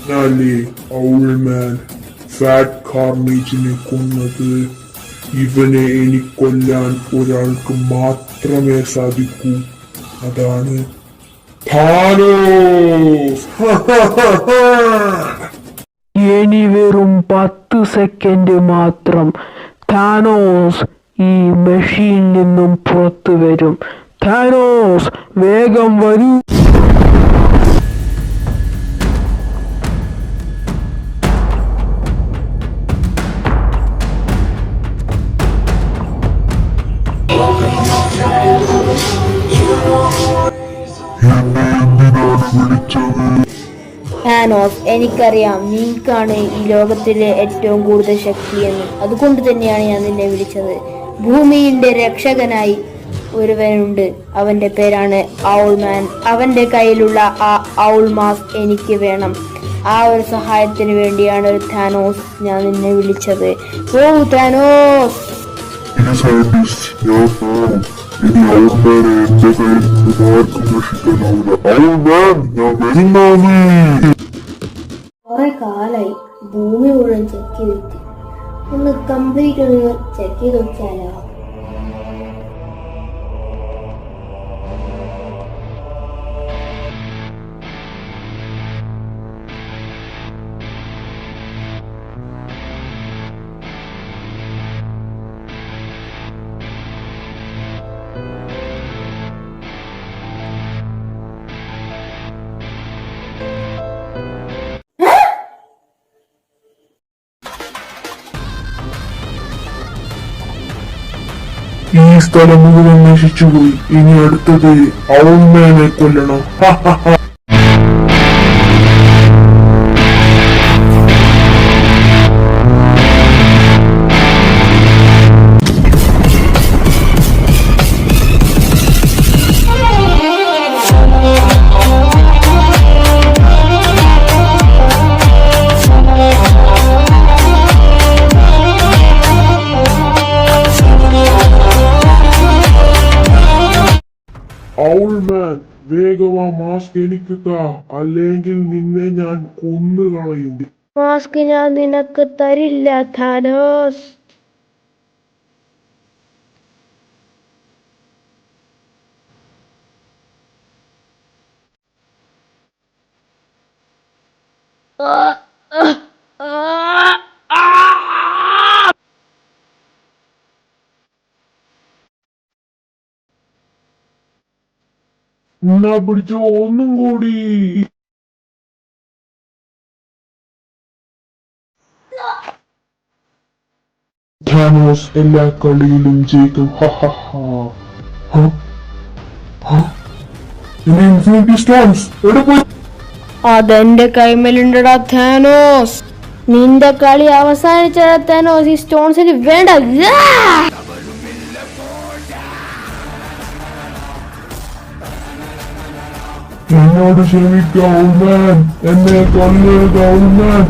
എന്നാലേ ഔൾമാൻ ഫാറ്റ് കാർണേജിനെ കൊന്നത്. ഇവനെ എനിക്ക് കൊല്ലാൻ ഒരാൾക്ക് മാത്രമേ സാധിക്കൂ, അതാണ് താനോസ്. ഇനി വെറും 10 സെക്കൻഡ് മാത്രം. താനോസ് ഈ മെഷീനിൽ നിന്നും പുറത്തു വരും. താനോസ് വേഗം വരൂ. താനോസ്, എനിക്കറിയാം നിനക്കാണ് ഈ ലോകത്തിലെ ഏറ്റവും കൂടുതൽ ശക്തിയെന്ന്. അതുകൊണ്ട് തന്നെയാണ് ഞാൻ നിന്നെ വിളിച്ചത്. ഭൂമിയുടെ രക്ഷകനായി ഒരുവനുണ്ട്. അവന്റെ പേരാണ് ഔൾമാൻ. അവന്റെ കയ്യിലുള്ള ആ ഔൾ മാസ്ക് എനിക്ക് വേണം. ആ ഒരു സഹായത്തിന് വേണ്ടിയാണ് താനോസ് ഞാൻ നിന്നെ വിളിച്ചത്. ഓ താനോസ്, ഇനി ഔൾമാനെ എന്റെ കയ്യിൽ നിന്ന് ആർക്കും രക്ഷിക്കാനാവില്ല. ഔൾമാൻ, ഞാൻ വരുന്നാണ്. കുറെ കാലായി ഭൂമി മുഴുവൻ ചെക്ക് ചെയ്തിട്ട് ഒന്ന് കംപ്ലീറ്റ് ഒന്ന് ചെക്ക് ചെയ്ത് നോക്കിയാലോ? ഈ സ്ഥലം മുഴുവൻ നശിച്ചുപോയി. ഇനി അടുത്തത് ഔൾമാനെ കൊല്ലണം. ഔൾമാൻ, വേഗം ആ മാസ്ക് എനിക്ക് താ, അല്ലെങ്കിൽ നിന്നെ ഞാൻ കൊന്നു കളയും. മാസ്ക് ഞാൻ നിനക്ക് തരില്ല താനോസ്. എന്നാ പിടിച്ചോ, ഒന്നും കൂടി. താനോസ് എല്ലാ കളിയിലും ജയിക്കും. ഇൻഫിനിറ്റി സ്റ്റോൺസ് എവിടെ പോയി? അതെന്റെ കൈമേലുണ്ടടാ താനോസ്. നിന്റെ കളി അവസാനിച്ചടാ താനോസ്. ഈ സ്റ്റോൺസ് എനിക്ക് വേണ്ട. എന്നോട് ക്ഷമിക്കുക ഔൾമാൻ, എന്നെ കൊല്ലരുത് ഔൾമാൻ.